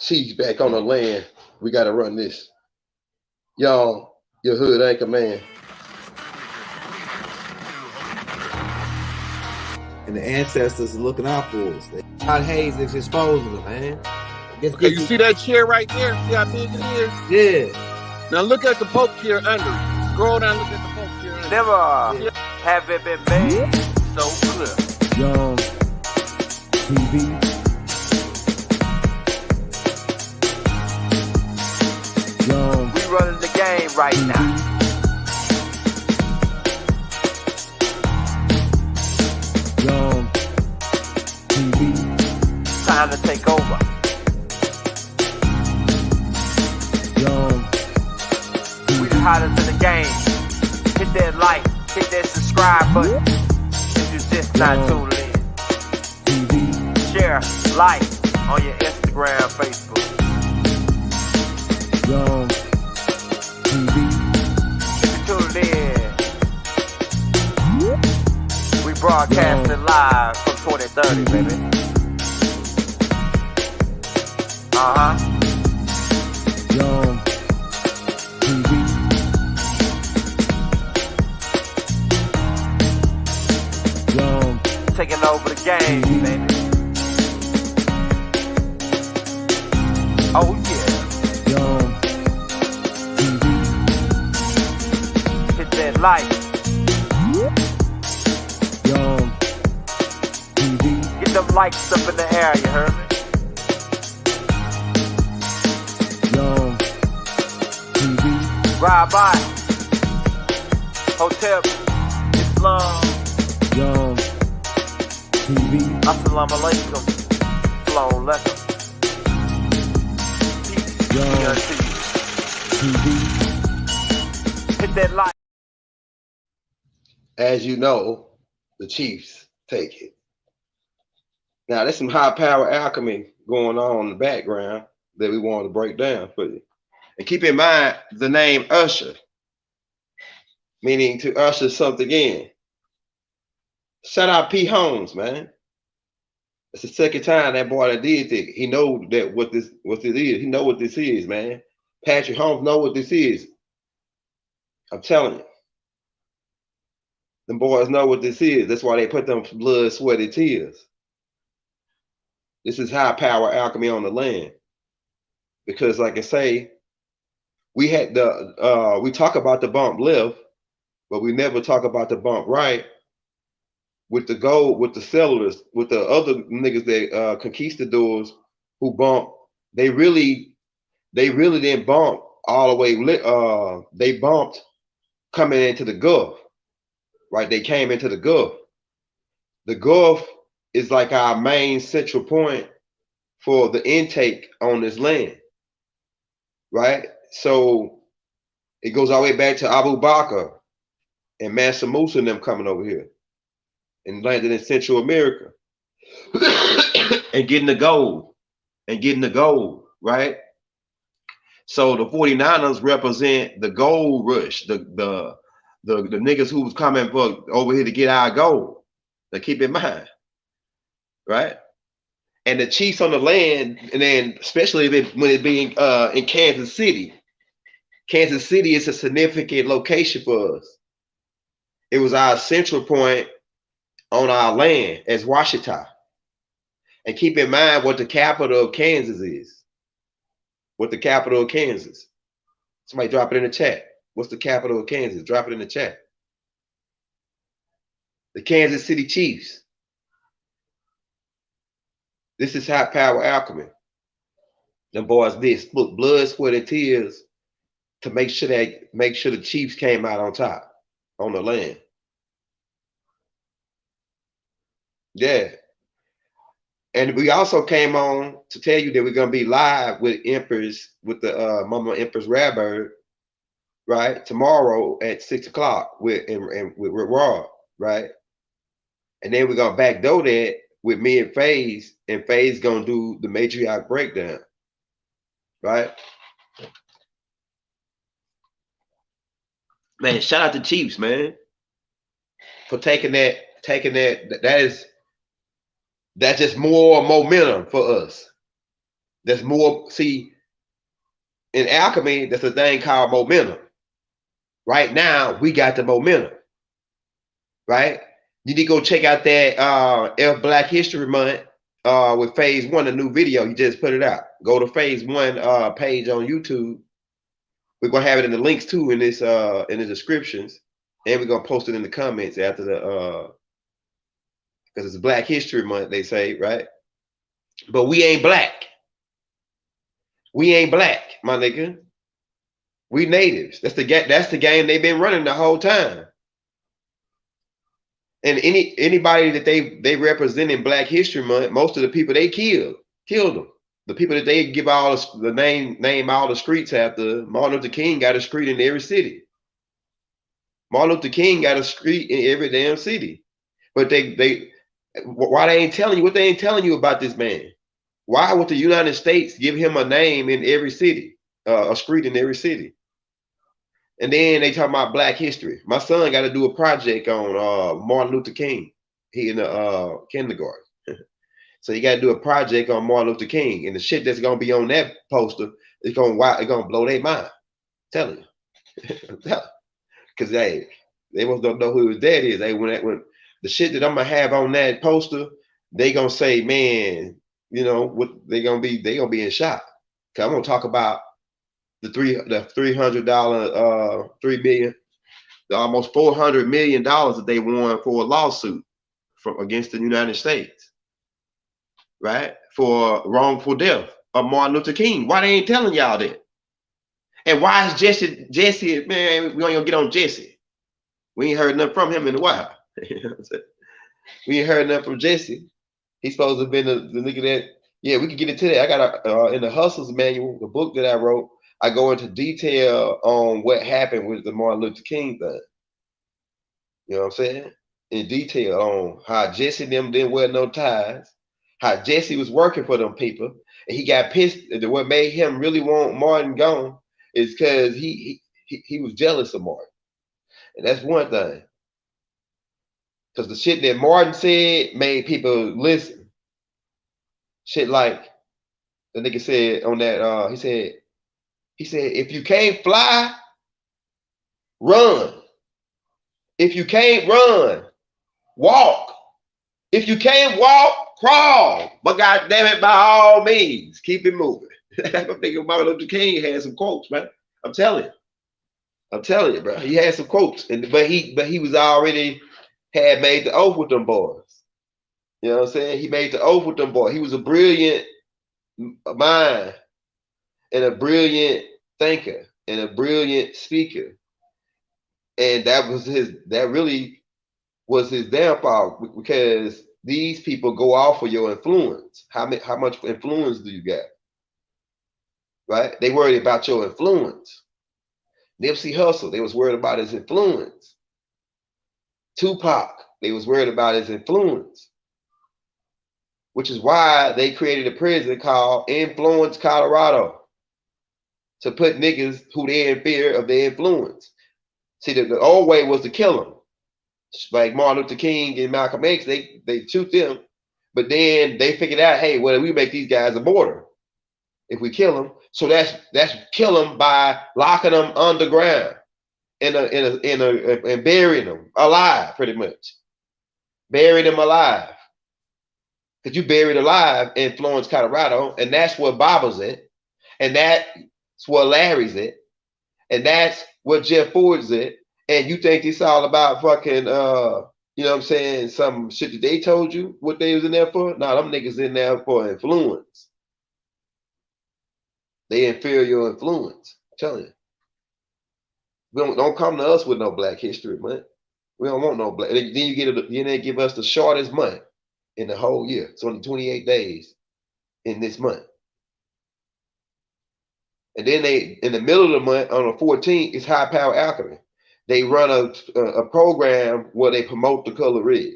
Chiefs back on the land. We got to run this. Y'all, your hood anchor man. And the ancestors are looking out for us. God Hayes is exposing them, man. Okay, you see that chair right there? See how big it is? Yeah. Now look at the poke chair under it. Scroll down, look at the poke chair under Never have it been made so clear. Young TV. Young. We running the game right now. Young TV. Time to take over. Young We the hottest in the game. Hit that like, hit that subscribe button. If you're just not tuned in. TV. Share, like on your Instagram, Facebook. Young TV. If you're tuned in, we broadcasting live from 2030, baby. Young TV. Young Taking over the game, baby. Oh yeah. Young TV. Hit that like. Young TV. Get them likes up in the air, you heard me? Young TV. Ride by. Hotel Islam. Young TV. Assalamu alaikum. Shalom alaikum. Peace. Young TV. Hit that like. As you know, the Chiefs take it. Now, there's some high power alchemy going on in the background that we want to break down for you. And keep in mind the name Usher, meaning to usher something in. Shout out P. Holmes, man. It's the second time that boy that did it. He know that what this is. He know what this is, man. Patrick Holmes know what this is. I'm telling you. Them boys know what this is. That's why they put them blood, sweat, and tears. This is high power alchemy on the land. Because like I say, we had we talk about the bump left, but we never talk about the bump right. With the gold, with the settlers, with the other niggas that conquistadors who bumped, they really didn't bump all the way. They bumped coming into the Gulf, right? They came into the Gulf. The Gulf is like our main central point for the intake on this land, right? So it goes all the way back to Abu Bakr and Mansa Musa and them coming over here and landed in Central America and getting the gold, right? So the 49ers represent the gold rush, the niggas who was coming over here to get our gold. Now keep in mind, right? And the Chiefs on the land, and then especially when it being in Kansas City. Kansas City is a significant location for us. It was our central point on our land as Washita. And keep in mind what the capital of Kansas is. What the capital of Kansas. Somebody drop it in the chat. What's the capital of Kansas? Drop it in the chat. The Kansas City Chiefs. This is high power alchemy. Them boys did look blood, sweat, and tears to make sure the Chiefs came out on top on the land. Yeah. And we also came on to tell you that we're gonna be live with Empress, with the Mama Empress Rabbit, right? Tomorrow at 6 o'clock with Raw, right? And then we're gonna backdoor that with me and FaZe gonna do the matriarch breakdown, right? Man, shout out to Chiefs, man, for taking that. That's just more momentum for us. There's more. See, in alchemy, there's a thing called momentum. Right now, we got the momentum. Right? You need to go check out that F Black History Month with phase 1, a new video. You just put it out. Go to phase 1 page on YouTube. We're gonna have it in the links too in the descriptions, and we're gonna post it in the comments after the because it's Black History Month, they say, right? But we ain't black. We ain't black, my nigga. We natives. That's the game they've been running the whole time. And anybody that they represent in Black History Month, most of the people they killed them. The people that they give all the name all the streets after. Martin Luther King got a street in every city. Martin Luther King got a street in every damn city. But why they ain't telling you what they ain't telling you about this man? Why would the United States give him a name in every city, a street in every city? And then they talk about Black history. My son got to do a project on Martin Luther King. He in the kindergarten. So you got to do a project on Martin Luther King. And the shit that's going to be on that poster is going to blow their mind. I'm telling you. Because they must don't know who his dad is. When the shit that I'm going to have on that poster, they going to say, man, you know, what they going to be in shock. Because I'm going to talk about the $300, $3 million, the almost $400 million that they won for a lawsuit against the United States, right? For wrongful death of Martin Luther King. Why they ain't telling y'all that? And why is Jesse, man, we ain't gonna get on Jesse. We ain't heard nothing from him in a while. We ain't heard nothing from Jesse. He's supposed to have been the nigga that, yeah, we can get into that. I got in the Hustles Manual, the book that I wrote, I go into detail on what happened with the Martin Luther King thing. You know what I'm saying? In detail on how Jesse and them didn't wear no ties, how Jesse was working for them people, and he got pissed. What made him really want Martin gone is because he was jealous of Martin. And that's one thing. Because the shit that Martin said made people listen. Shit like the nigga said on that, he said, if you can't fly, run. If you can't run, walk. If you can't walk, crawl. But goddamn it, by all means, keep it moving. I'm thinking Martin Luther King had some quotes, man. I'm telling you, bro. He had some quotes, but he was already had made the oath with them boys. You know what I'm saying? He made the oath with them boys. He was a brilliant mind and a brilliant thinker and a brilliant speaker. And that really was his downfall, because these people go off of your influence. How much influence do you got? Right? They worried about your influence. Nipsey Hussle, they was worried about his influence. Tupac, they was worried about his influence. Which is why they created a prison called Influence Colorado, to put niggas who they in fear of their influence. See, the old way was to kill them. Like Martin Luther King and Malcolm X, they shoot them, but then they figured out, hey, well, we make these guys a border if we kill them. So that's kill them by locking them underground and burying them alive, pretty much. Bury them alive. Because you buried alive in Florence, Colorado, and that's where Bob's at, and that's where Larry's at, and that's where Jeff Ford's at. And you think it's all about fucking, you know what I'm saying, some shit that they told you what they was in there for? Nah, them niggas in there for influence. They inferior influence. I'm telling you. Don't come to us with no Black History Month. We don't want no black. Then they give us the shortest month in the whole year. It's only 28 days in this month. And then in the middle of the month, on the 14th, it's High Power Alchemy. They run a program where they promote the color red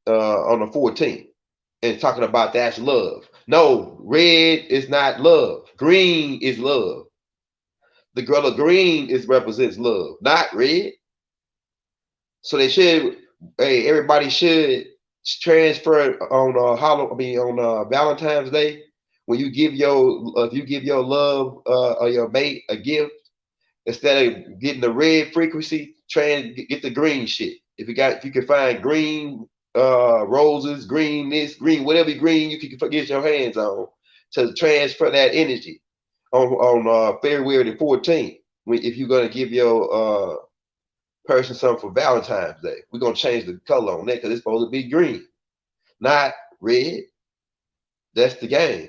on the 14th, and talking about that's love. No, red is not love. Green is love. The color green represents love, not red. So they should, hey, everybody should transfer on Valentine's Day When you give your if you give your love or your mate a gift, instead of getting the red frequency, try and get the green shit. If you can find green roses, green this, green whatever green you can get your hands on to transfer that energy on February the 14th. If you're gonna give your person something for Valentine's Day, we're gonna change the color on that because it's supposed to be green, not red. That's the game.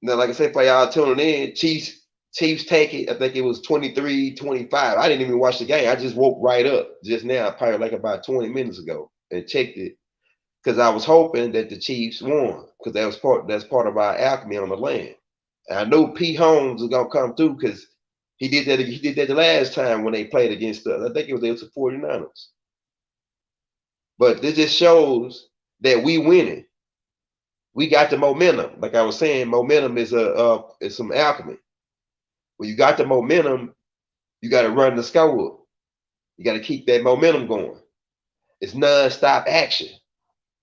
Now, like I said, for y'all tuning in, Chiefs take it. I think it was 23-25. I didn't even watch the game. I just woke right up just now, probably like about 20 minutes ago, and checked it because I was hoping that the Chiefs won because that's part of our alchemy on the land. And I know P. Holmes is gonna come through because he did that. He did that the last time when they played against us. I think it was the 49ers. But this just shows that we winning. We got the momentum. Like I was saying, momentum is some alchemy. When you got the momentum, you got to run the score. You got to keep that momentum going. It's non-stop action.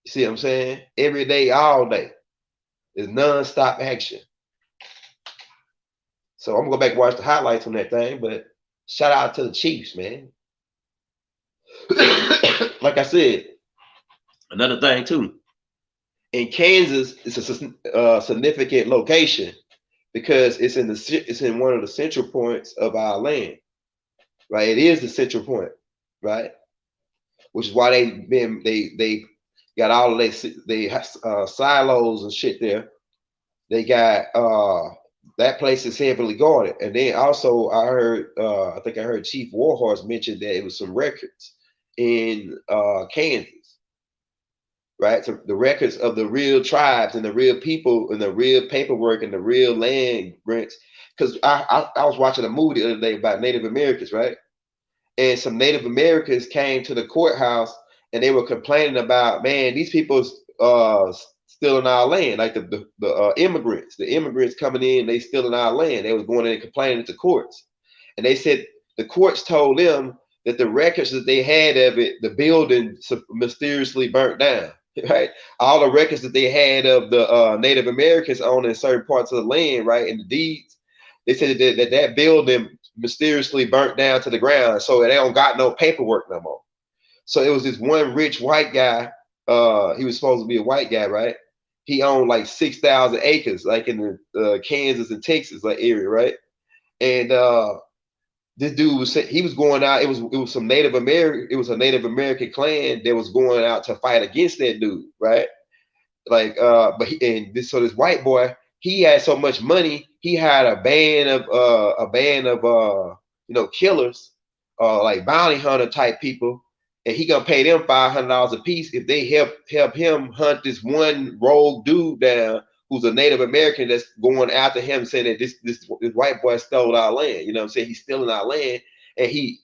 You see what I'm saying? Every day, all day. It's non-stop action. So I'm gonna go back and watch the highlights on that thing, but shout out to the Chiefs, man. Like I said, another thing too. In Kansas, it's a significant location because it's in one of the central points of our land, right? It is the central point, right? Which is why they got all of they silos and shit there. They got that place is heavily guarded, and then also I think I heard Chief Warhorse mention that it was some records in Kansas. Right, so the records of the real tribes and the real people and the real paperwork and the real land grants. Because I was watching a movie the other day about Native Americans, right? And some Native Americans came to the courthouse and they were complaining about, man, these people stealing our land, like the immigrants. The immigrants coming in, they stealing our land. They was going in and complaining at the courts, and they said the courts told them that the records that they had of it, the building mysteriously burnt down. Right, all the records that they had of the Native Americans owning certain parts of the land, right, and the deeds, they said that building mysteriously burnt down to the ground, so they don't got no paperwork no more. So it was this one rich white guy. He was supposed to be a white guy, right? He owned like 6,000 acres, like in the Kansas and Texas like area, right? And this dude was going out. It was some Native American. It was a Native American clan that was going out to fight against that dude, right? Like, this white boy, he had so much money, he had a band of killers, like bounty hunter type people, and he gonna pay them $500 a piece if they help him hunt this one rogue dude down who's a Native American that's going after him, saying that this white boy stole our land. You know what I'm saying? He's stealing our land, and he's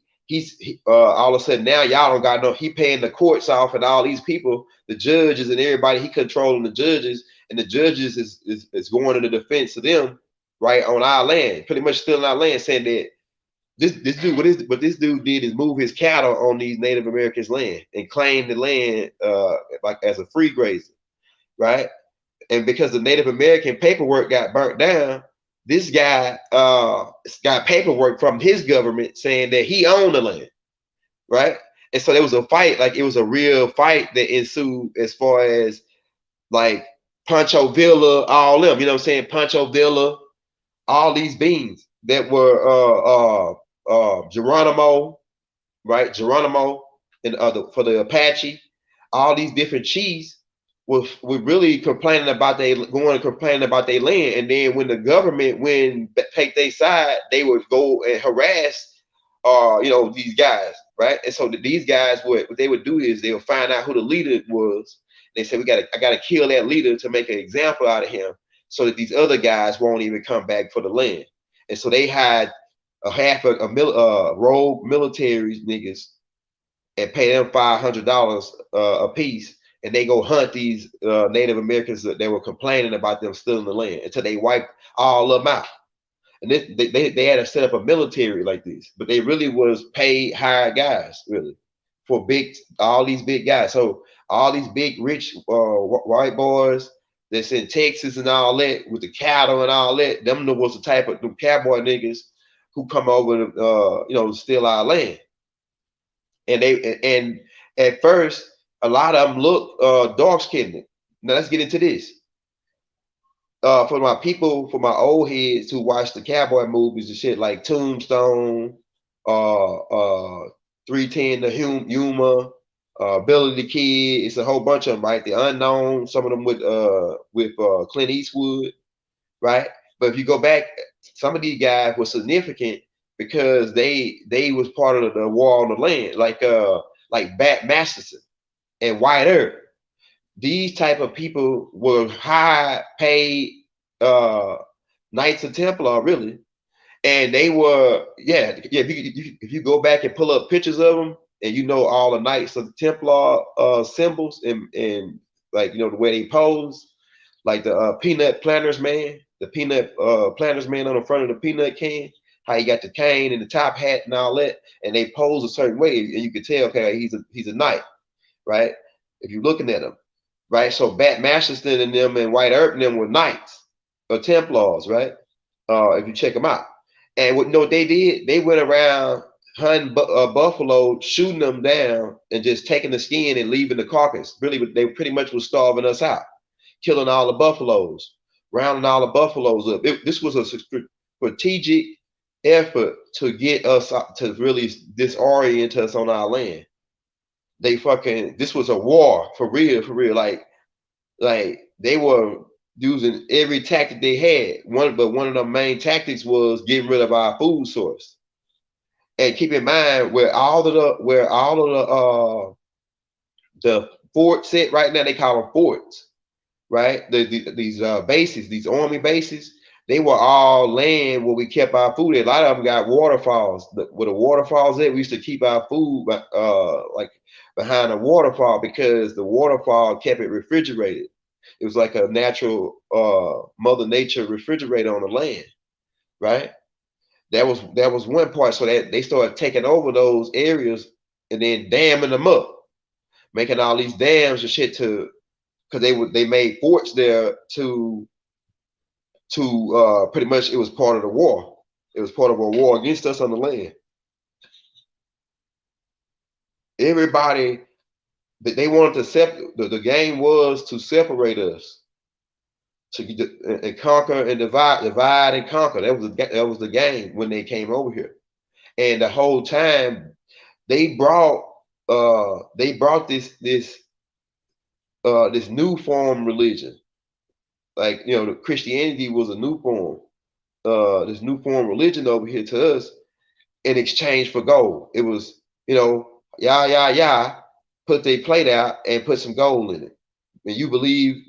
all of a sudden now y'all don't got no. He paying the courts off and all these people, the judges and everybody. He controlling the judges, and the judges is going in the defense of them, right, on our land, pretty much stealing our land, saying that this dude what this dude did is move his cattle on these Native Americans' land and claim the land like as a free grazer, right? And because the Native American paperwork got burnt down, this guy got paperwork from his government saying that he owned the land, right? And so there was a fight, like it was a real fight that ensued as far as like Pancho Villa, all them, you know what I'm saying? Pancho Villa, all these beings that were Geronimo, right? Geronimo and for the Apache, all these different chiefs were really complaining about their land, and then when the government take their side, they would go and harass these guys, right? And so these guys, what they would do is they would find out who the leader was. They said I gotta kill that leader to make an example out of him, so that these other guys won't even come back for the land. And so they had rogue military niggas and pay them $500 a piece, and they go hunt these Native Americans that they were complaining about them stealing the land until they wiped all of them out. And they had to set up a military like this, but they really was paid hired guys, really, for all these big guys. So all these big rich white boys that's in Texas and all that with the cattle and all that. Them was the type of them cowboy niggas who come over to to steal our land. And at first, a lot of them look dark skinned. Now let's get into this. For my people, for my old heads who watch the cowboy movies and shit like Tombstone, 310 the Humor, Billy the Kid, it's a whole bunch of them, right? The Unknown, some of them with Clint Eastwood, right? But if you go back, some of these guys were significant because they was part of the war on the land, like Bat Masterson and White Earp. These type of people were high paid Knights of Templar, really, and they were If you go back and pull up pictures of them, and you know all the Knights of the Templar symbols and like the way they pose, like the peanut planters man, the peanut planters man on the front of the peanut can, how he got the cane and the top hat and all that, and they pose a certain way, and you can tell, okay, he's a knight, right? If you're looking at him, right? So Bat Masterson and them and White Earp and them were knights or Templars, right? If you check them out, and what they did, they went around hunting buffalo, shooting them down, and just taking the skin and leaving the carcass. Really, they pretty much was starving us out, killing all the buffaloes, rounding all the buffaloes up. This was a strategic effort to get us to really disorient us on our land. This was a war for real, like they were using every tactic they had. One of the main tactics was getting rid of our food source. And keep in mind where all of the forts sit right now, they call them forts, right? These bases, these army bases, they were all land where we kept our food at. A lot of them got waterfalls. Where the waterfalls at, we used to keep our food like behind a waterfall because the waterfall kept it refrigerated. It was like a natural Mother Nature refrigerator on the land, right? That was one part. So that they started taking over those areas and then damming them up, making all these dams and shit because they made forts there to pretty much, it was part of the war. It was part of a war against us on the land. Everybody, they wanted to separate. The game was to separate us, and conquer and divide and conquer. That was the game when they came over here, and the whole time they brought this new form religion. Like, the Christianity was a new form, this new form religion over here to us in exchange for gold. It was, put their plate out and put some gold in it. And you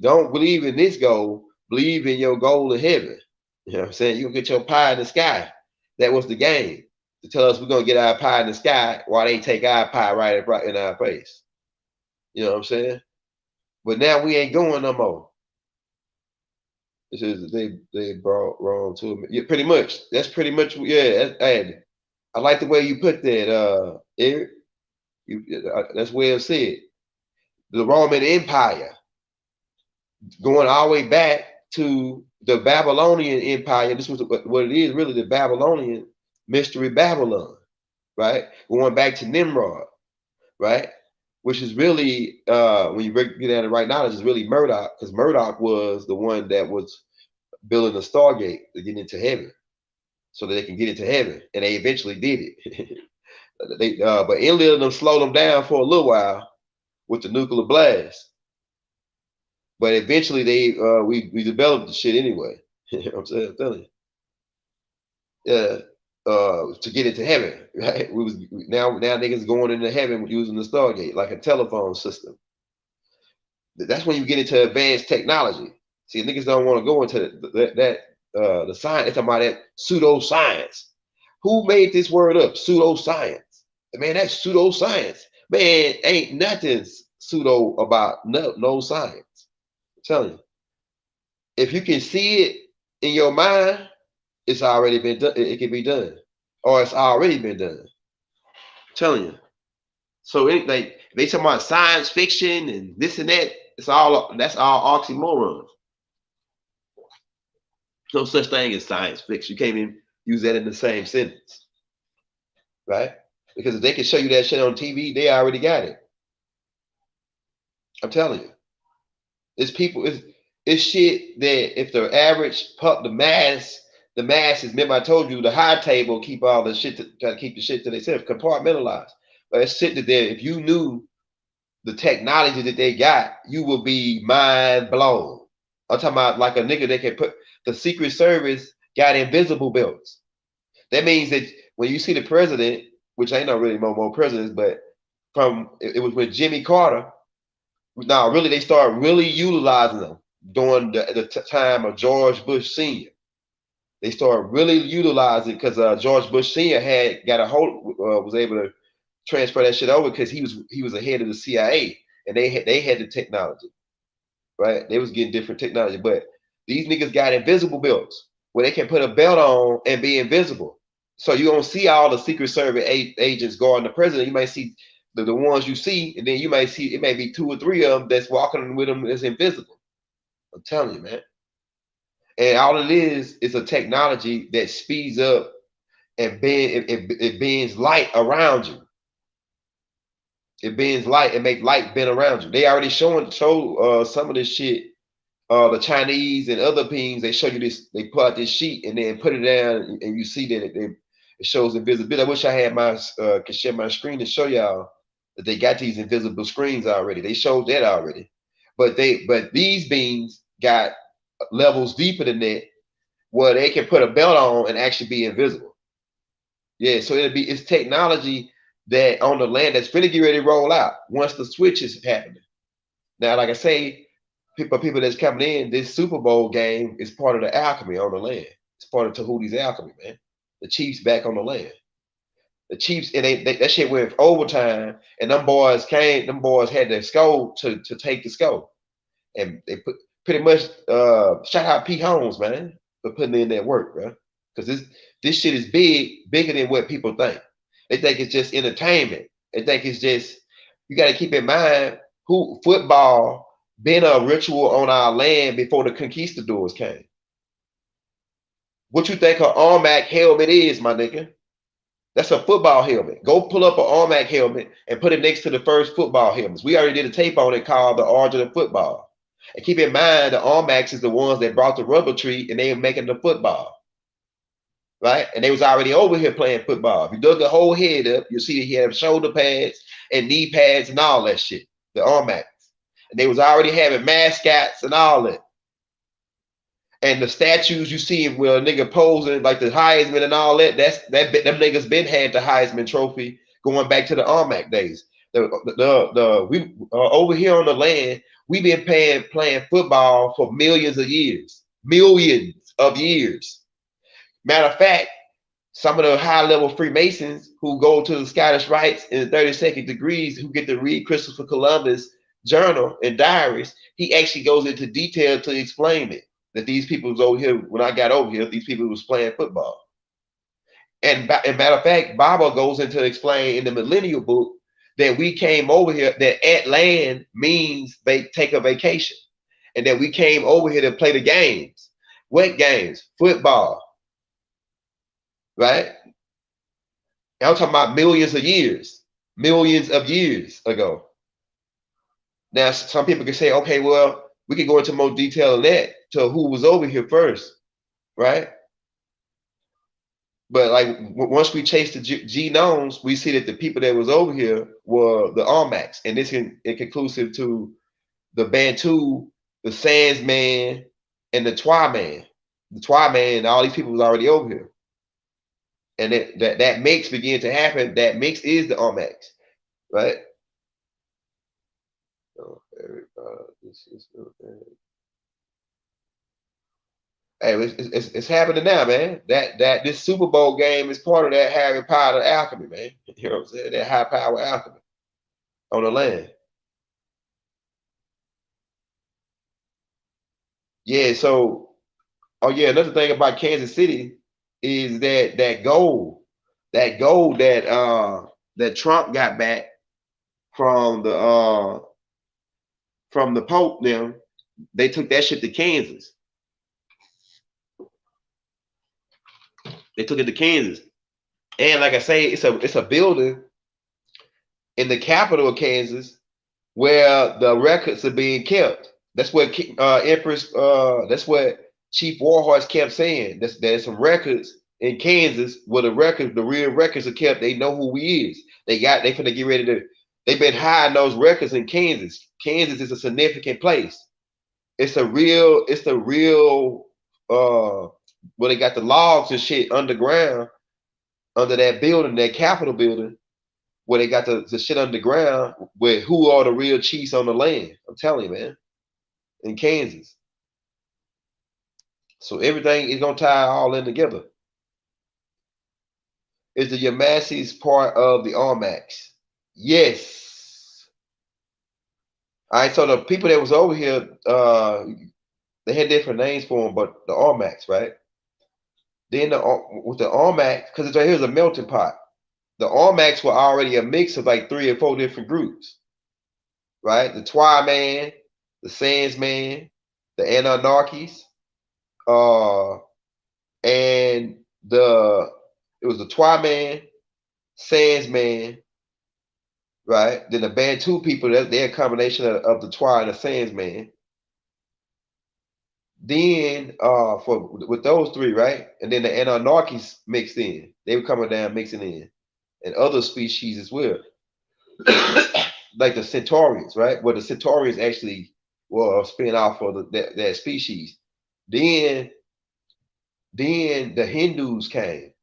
don't believe in this gold, believe in your gold in heaven. You know what I'm saying? You'll get your pie in the sky. That was the game, to tell us we're going to get our pie in the sky while they take our pie right in our face. You know what I'm saying? But now we ain't going no more. This is they brought wrong to me. Yeah, pretty much. That's pretty much. Yeah, I like the way you put that, Eric. That's well said. The Roman Empire, going all the way back to the Babylonian Empire. This was what it is, really, the Babylonian Mystery Babylon, right? Going back to Nimrod, right? Which is really, when you get at it right now, it's really Murdoch, because Murdoch was the one that was building the Stargate to get into heaven, so that they can get into heaven, and they eventually did it. But Enlil them slowed them down for a little while with the nuclear blast. But eventually we developed the shit anyway. You know what I'm saying? I'm telling you. To get into heaven, right? Now niggas going into heaven using the Stargate like a telephone system. That's when you get into advanced technology. See, niggas don't want to go into the science. They're talking about that pseudoscience. Who made this word up? Pseudoscience. Man, that's pseudoscience. Man, ain't nothing pseudo about no science. I'm telling you. If you can see it in your mind, it's already been done. It can be done, or it's already been done. I'm telling you. So they talk about science fiction and this and that. That's all oxymorons. No such thing as science fiction. You can't even use that in the same sentence, right? Because if they can show you that shit on TV, they already got it. I'm telling you, it's people. It's shit that if the average the masses. Remember, I told you the high table keep all the shit to keep the shit to themselves, compartmentalized. But it's shit that if you knew the technology that they got, you will be mind blown. I'm talking about like a nigga that can put the Secret Service got invisible belts. That means that when you see the president, which ain't no really more presidents, but it was with Jimmy Carter. Now, really, they start really utilizing them during the time of George Bush Sr. They started really utilizing because George Bush Sr. got a hold, was able to transfer that shit over because he was a head of the CIA and they had the technology, right? They was getting different technology, but these niggas got invisible belts where they can put a belt on and be invisible. So you don't see all the Secret Service agents guarding the president. You might see the ones you see, and then you might see it may be 2 or 3 of them that's walking with them that's invisible. I'm telling you, man. And all it is a technology that speeds up and it bends light around you. It bends light and make light bend around you. They already show some of this shit. The Chinese and other beings, they show you this. They pull out this sheet and then put it down, and you see that it shows invisibility. I wish I had could share my screen to show y'all that they got these invisible screens already. They showed that already, but these beings got levels deeper than that, where they can put a belt on and actually be invisible. Yeah, so it's technology that on the land that's really getting ready to roll out once the switch is happening. Now, like I say, people that's coming in, this Superbowl game is part of the alchemy on the land. It's part of Tahuti's alchemy, man. The Chiefs back on the land. The Chiefs, and that shit went overtime, and them boys had their score to take the score. And they pretty much shout out Pete Holmes, man, for putting in that work, bro. Because this shit is bigger than what people think. They think it's just entertainment. They think it's just, you got to keep in mind football been a ritual on our land before the conquistadors came. What you think an Armac helmet is, my nigga? That's a football helmet. Go pull up an Armac helmet and put it next to the first football helmets. We already did a tape on it called The Origin of Football. And keep in mind, the Armacs is the ones that brought the rubber tree and they were making the football. Right? And they was already over here playing football. If you dug the whole head up, you'll see that he had shoulder pads and knee pads and all that shit. The Armacs. And they was already having mascots and all that. And the statues you see where a nigga posing like the Heisman and all that, them niggas been had the Heisman trophy going back to the Armac days. We over here on the land, we've been playing football for millions of years. Matter of fact, some of the high-level Freemasons who go to the Scottish Rites in the 32nd degrees, who get to read Christopher Columbus' journal and diaries, he actually goes into detail to explain it. That these people was over here, when I got over here, these people was playing football. And matter of fact, Bible goes into explain in the Millennial Book that we came over here, that at land means they take a vacation. And that we came over here to play the games. What games? Football. Right? I'm talking about millions of years ago. Now, some people can say, okay, well, we can go into more detail on that to who was over here first, right? But like once we chase the genomes, we see that the people that was over here were the Armacs, and this is conclusive to the Bantu, the Sandsman, and the Twa-man. The Twa-man, all these people was already over here. And that mix began to happen. That mix is the Armacs, right? Oh, this is hey, it's happening now, man. That this Super Bowl game is part of that Harry Potter alchemy, man. You know what I'm saying? That high power alchemy on the land. Yeah. So, oh yeah, another thing about Kansas City is that gold that Trump got back from the Pope. Them, they took that shit to Kansas. They took it to Kansas. And like I say, it's a building in the capital of Kansas where the records are being kept. That's what Empress. That's what Chief Warhorse kept saying. There's some records in Kansas where the real records are kept. They know who he is. They finna get ready to. They've been hiding those records in Kansas. Kansas is a significant place. It's the real. Where they got the logs and shit underground under that building, that Capitol building, where they got the shit underground, where who are the real chiefs on the land. I'm telling you, man, in Kansas. So everything is gonna tie all in together. Is the Yamasis part of the Armax? Yes. All right, so the people that was over here, they had different names for them, but the Armax, right? Then with the Armax, because here's a melting pot. The Armax were already a mix of like 3 or 4 different groups, right? The Twi Man, the Sands Man, the Anarchies, and it was the Twi Man, Sands Man, right? Then the Bantu people, they're a combination of the Twi and the Sands Man. Then with those 3, right? And then the Anarchies mixed in. They were coming down mixing in. And other species as well. Like the Centaurians, right? Well, the Centaurians actually were a spin-off of that species. Then the Hindus came.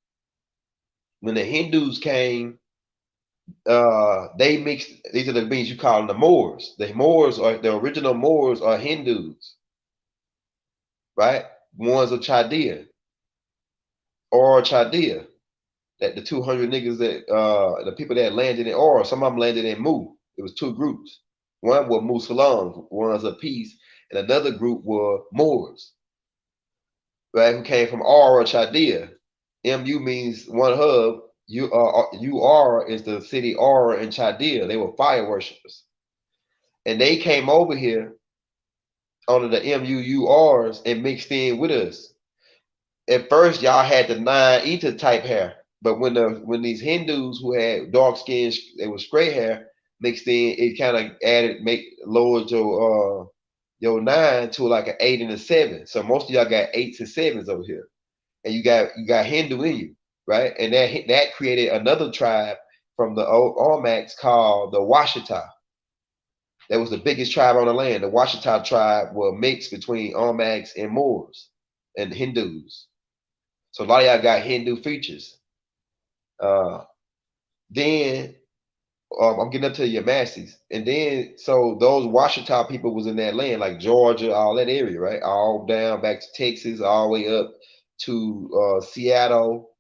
When the Hindus came, they mixed. These are the beings you call them the Moors. The original Moors are Hindus, right? Ones of Chaldea or Chaldea. That the 200 niggas that the people that landed in Aura, some of them landed in Mu. It was 2 groups. One were Muslims, ones of peace, and another group were Moors, right? Who came from Aura, Chaldea. MU means one hub. UR is the city Aura in Chaldea. They were fire worshippers, and they came over here under the MUURs and mixed in with us. At first, y'all had the 9 ether type hair. But when these Hindus who had dark skin, they were straight hair mixed in, it kind of lowered your 9 to like an 8 and a 7. So most of y'all got 8s and 7s over here, and you got Hindu in you, right? And that created another tribe from the old Armax called the Washita. That was the biggest tribe on the land. The Washita tribe were a mix between Armax and Moors and Hindus. So a lot of y'all got Hindu features. Then I'm getting up to your Yamasis, and then so those Washita people was in that land, like Georgia, all that area, right? All down back to Texas, all the way up to Seattle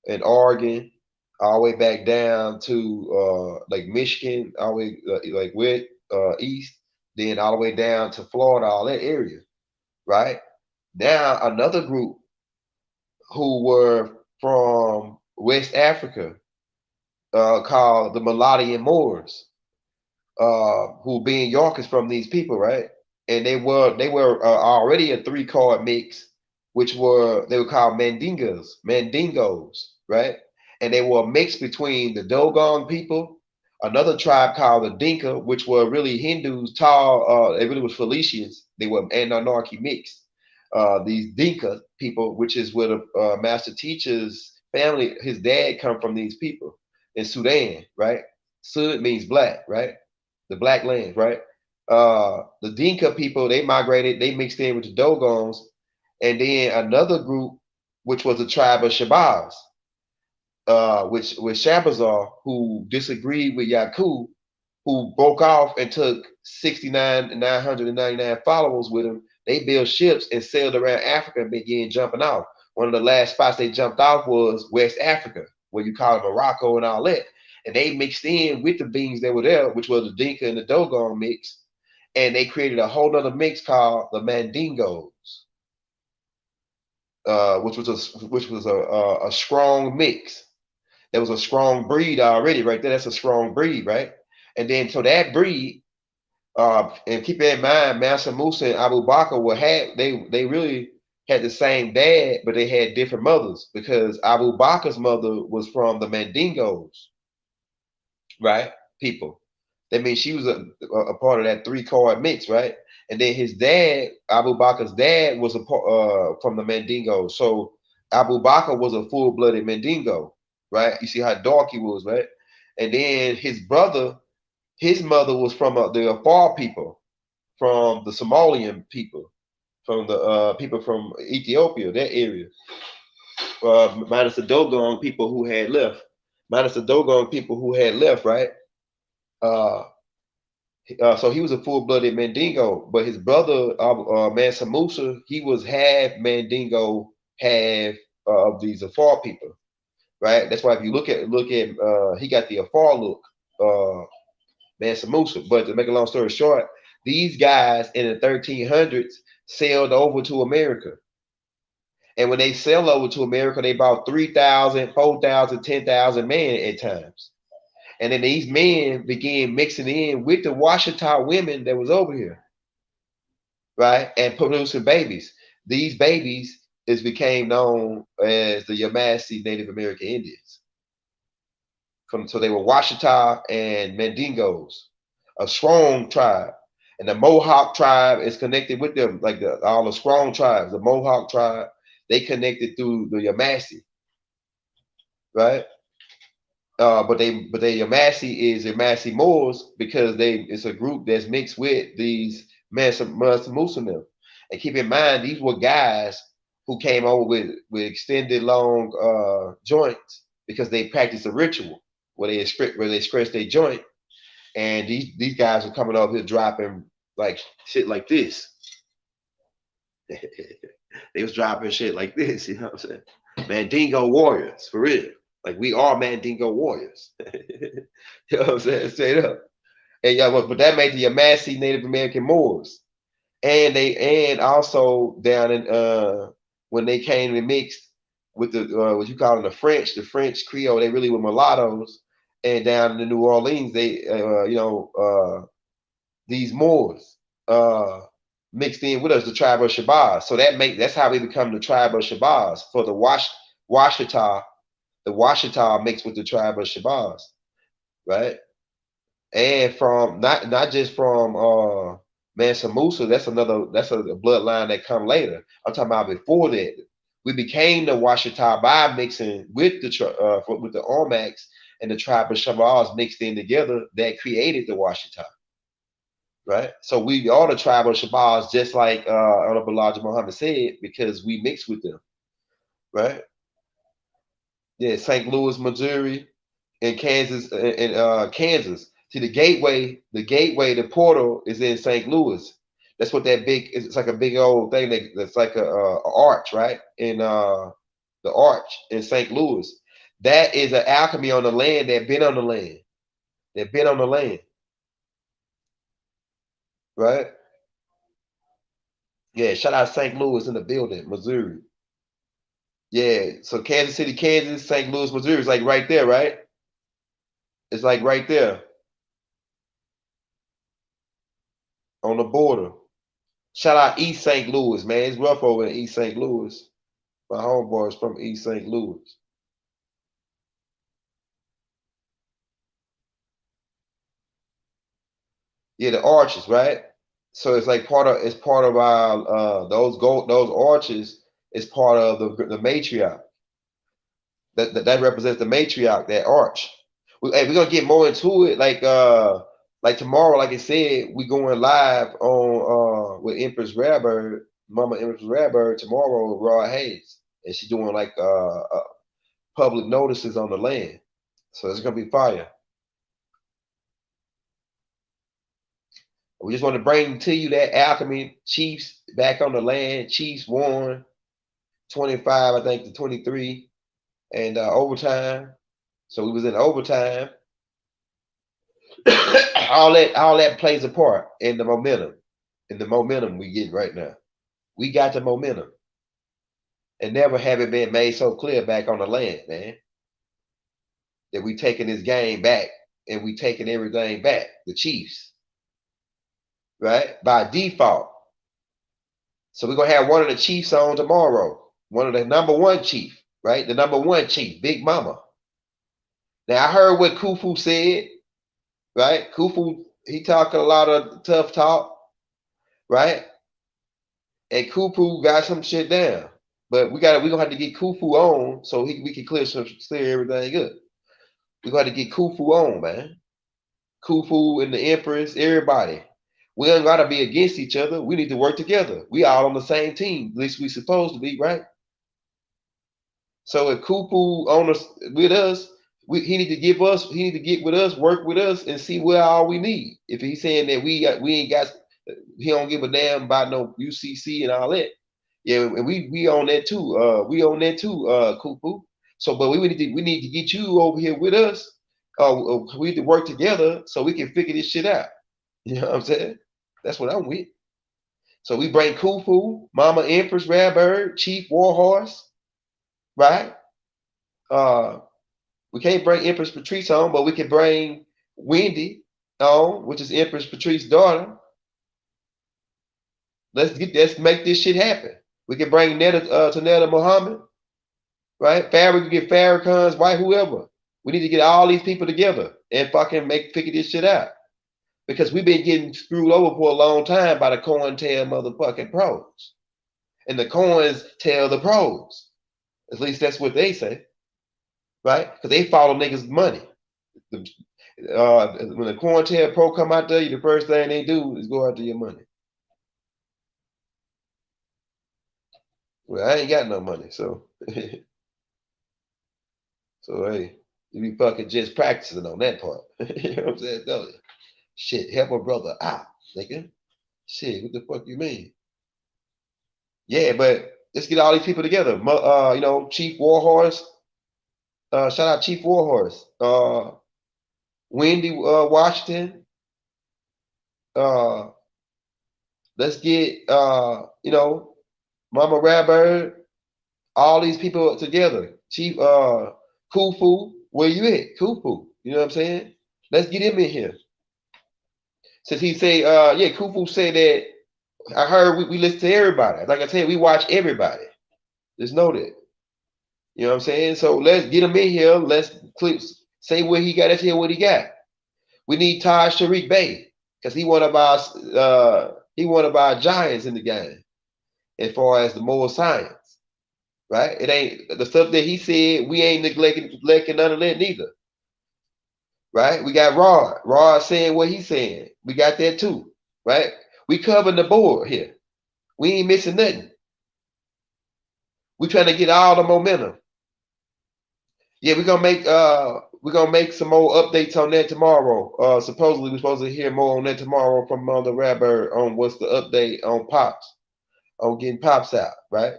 and Oregon, all the way back down to like Michigan, all the way like with east, then all the way down to Florida, all that area, right? Now another group who were from West Africa, called the Melodian Moors, who being York is from these people, right? And they were already a 3-card mix, which they were called Mandingos, right? And they were a mix between the Dogon people, another tribe called the Dinka, which were really Hindus, tall. They really were Felicians. They were Anarchy mixed. These Dinka people, which is where the master teacher's family, his dad come from these people in Sudan, right? Sud means black, right? The black land, right? The Dinka people, they migrated, they mixed in with the Dogons, and then another group, which was a tribe of Shabazz, which was Shabazar, who disagreed with Yakub, who broke off and took 999 followers with him. They built ships and sailed around Africa and began jumping off. One of the last spots they jumped off was West Africa, where you call it Morocco and all that. And they mixed in with the beings that were there, which was the Dinka and the Dogon mix. And they created a whole other mix called the Mandingos, which was a strong mix. There was a strong breed already right there. That's a strong breed, right? And then so that breed, and keep in mind, Mansa Musa and Abu Bakr they really had the same dad, but they had different mothers because Abu Bakr's mother was from the Mandingos, right? People. That means she was a part of that 3-card mix, right? And then his dad, Abu Bakr's dad, was from the Mandingos. So Abu Bakr was a full-blooded Mandingo, right? You see how dark he was, right? And then his brother, his mother was from the Afar people, from the Somalian people, from the people from Ethiopia, that area. Minus the Dogon people who had left. Minus the Dogon people who had left, right? Uh, so he was a full-blooded Mandingo, but his brother, Mansa Musa, he was half Mandingo, half of these Afar people, right? That's why if you look at he got the Afar look, Mansa Musa. But to make a long story short, these guys in the 1300s sailed over to America. And when they sailed over to America, they brought 3,000, 4,000, 10,000 men at times. And then these men began mixing in with the Washita women that was over here, right? And producing babies. These babies became known as the Yamasee Native American Indians. So they were Washita and Mandingos, a strong tribe. And the Mohawk tribe is connected with them, like all the strong tribes. The Mohawk tribe, they connected through the Yamasee, right? But they Yamasee is Yamasee Moors because it's a group that's mixed with these Muslims. And keep in mind, these were guys who came over with extended long joints because they practiced a ritual where they scratch their joint. And these guys were coming over here dropping like shit like this. They was dropping shit like this, you know what I'm saying? Mandingo warriors, for real. Like we are Mandingo warriors. You know what I'm saying? Straight up. And yeah, but that made the Yamasee Native American Moors. And also down in when they came and mixed with the what you call them the French Creole, they really were mulattoes. And down in the New Orleans, they these Moors mixed in with us, the tribe of Shabazz. So that's how we become the tribe of Shabazz for the Washita. The Washita mixed with the tribe of Shabazz, right? And from not just from Mansa Musa, that's a bloodline that come later. I'm talking about before that. We became the Washita by mixing with the Ormacs and the tribe of Shabazz mixed in together that created the Washita. Right? So we are the tribe of Shabazz, just like Honorable Elijah Muhammad said, because we mix with them. Right? Yeah, St. Louis, Missouri, and Kansas, and Kansas. See, the gateway, the portal is in St. Louis. That's what that big. It's like a big old thing that's like a arch, right? In the arch in St. Louis. That is an alchemy on the land that been on the land. That been on the land. Right? Yeah, shout out St. Louis in the building, Missouri. Yeah, so Kansas City, Kansas, St. Louis, Missouri is like right there, right? It's like right there on the border. Shout out East St. Louis, man. It's rough over in East St. Louis. My homeboy is from East St. Louis. Yeah, the arches, right? So it's like part of our those arches is part of the matriarch. That represents the matriarch, that arch. We're gonna get more into it, like tomorrow, like I said, we going live on with Empress Rarebird, Mama Empress Rarebird tomorrow with Rod Hayes, and she's doing like public notices on the land, so it's gonna be fire. We just want to bring to you that Alchemy Chiefs back on the land. Chiefs won 25, I think, to 23, and overtime. So we was in overtime. all that plays a part in the momentum. In the momentum we get right now. We got the momentum. And never have it been made so clear back on the land, man. That we taking this game back and we taking everything back. The Chiefs. Right? By default. So we're gonna have one of the chiefs on tomorrow. One of the number one chief, right? The number one chief, Big Mama. Now I heard what Khufu said, right? Khufu, he talking a lot of tough talk, right? And Khufu got some shit down. But we're gonna have to get Khufu on so we can clear everything up. We're gonna have to get Khufu on, man. Khufu and the Empress, everybody. We don't gotta be against each other. We need to work together. We all on the same team. At least we supposed to be, right? So if Khufu on us with us, he need to give us, he need to get with us, work with us, and see what all we need. If he's saying that we ain't got, he don't give a damn about no UCC and all that. Yeah, and we on that too. We on that too, Khufu. So, but we need to get you over here with us. We need to work together so we can figure this shit out. You know what I'm saying? That's what I'm with. So we bring Khufu, Mama Empress, Radbird, Chief Warhorse, right? We can't bring Empress Patrice on, but we can bring Wendy on, which is Empress Patrice's daughter. Let's make this shit happen. We can bring Tanetta Muhammad, right? We can get Farrakhan's wife, whoever. We need to get all these people together and fucking figure this shit out. Because we've been getting screwed over for a long time by the coin tell motherfucking pros. And the coins tell the pros. At least that's what they say. Right? Because they follow niggas' money. When the coin tell pro come out there, the first thing they do is go after your money. Well, I ain't got no money, so so hey, you be fucking just practicing on that part. You know what I'm saying? Don't you? Shit, help a brother out, nigga. Shit, what the fuck you mean? Yeah, but let's get all these people together. Chief Warhorse. Shout out Chief Warhorse. Wendy Washington. Let's get Mama Radbird. All these people together. Chief Khufu, where you at? Khufu. You know what I'm saying? Let's get him in here. Since he say, Khufu said that I heard we listen to everybody. Like I said, we watch everybody. Just know that. You know what I'm saying? So let's get him in here. Let's say what he got. Let's hear what he got. We need Taj Sharik Bey because he one of our giants in the game as far as the moral science. Right? It ain't the stuff that he said, we ain't neglecting none of that neither. Right? We got Rod saying what he's saying. We got that too. Right? We covering the board here. We ain't missing nothing. We trying to get all the momentum. Yeah, we're gonna make some more updates on that tomorrow. Supposedly we're supposed to hear more on that tomorrow from Mother Radbird on what's the update on Pops, on getting Pops out, right?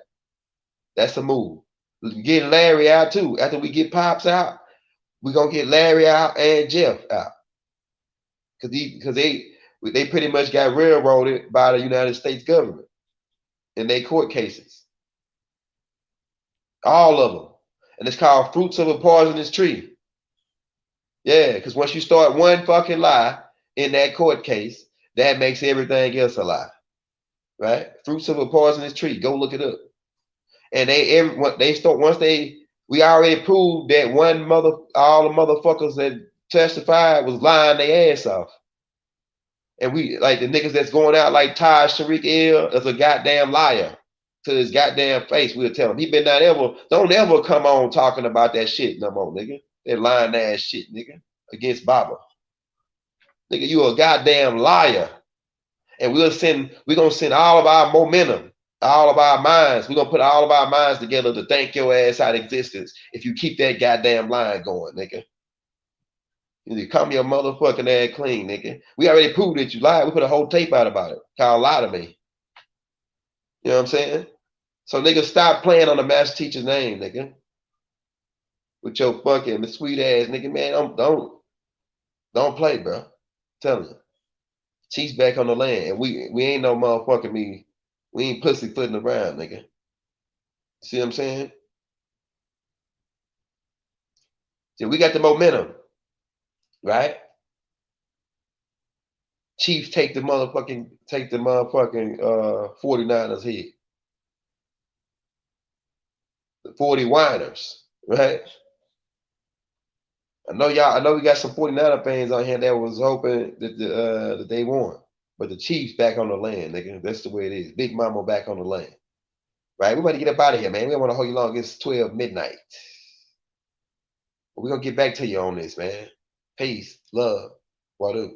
That's a move. Getting Larry out too. After we get Pops out, we're gonna get Larry out and Jeff out. Because they pretty much got railroaded by the United States government in their court cases. All of them. And it's called Fruits of a Poisonous Tree. Yeah, because once you start one fucking lie in that court case, that makes everything else a lie. Right? Fruits of a Poisonous Tree. Go look it up. And we already proved that all the motherfuckers that testified was lying their ass off. And we like the niggas that's going out like Taj Sharik is a goddamn liar to his goddamn face. We'll tell him he don't ever come on talking about that shit no more, nigga. That lying ass shit, nigga, against Baba. Nigga, you a goddamn liar. And we're gonna send all of our momentum, all of our minds. We're gonna put all of our minds together to thank your ass out of existence if you keep that goddamn line going, nigga. You come your motherfucking ass clean, nigga. We already proved that you lied. We put a whole tape out about it. Called Lie to Me. You know what I'm saying? So nigga, stop playing on the master teacher's name, nigga. With your fucking sweet ass, nigga, man. Don't play, bro. I'm telling you. Chief's back on the land. And we ain't no motherfucking me. We ain't pussyfooting around, nigga. See what I'm saying? See, we got the momentum. Right? Chiefs take the motherfucking 49ers head. The 40 whiners, right? I know we got some 49er fans on here that was hoping that that they won. But the Chiefs back on the land, nigga. That's the way it is. Big Mama back on the land. Right? We better get up out of here, man. We don't want to hold you long. It's 12 midnight. But we're gonna get back to you on this, man. Peace, love, what up?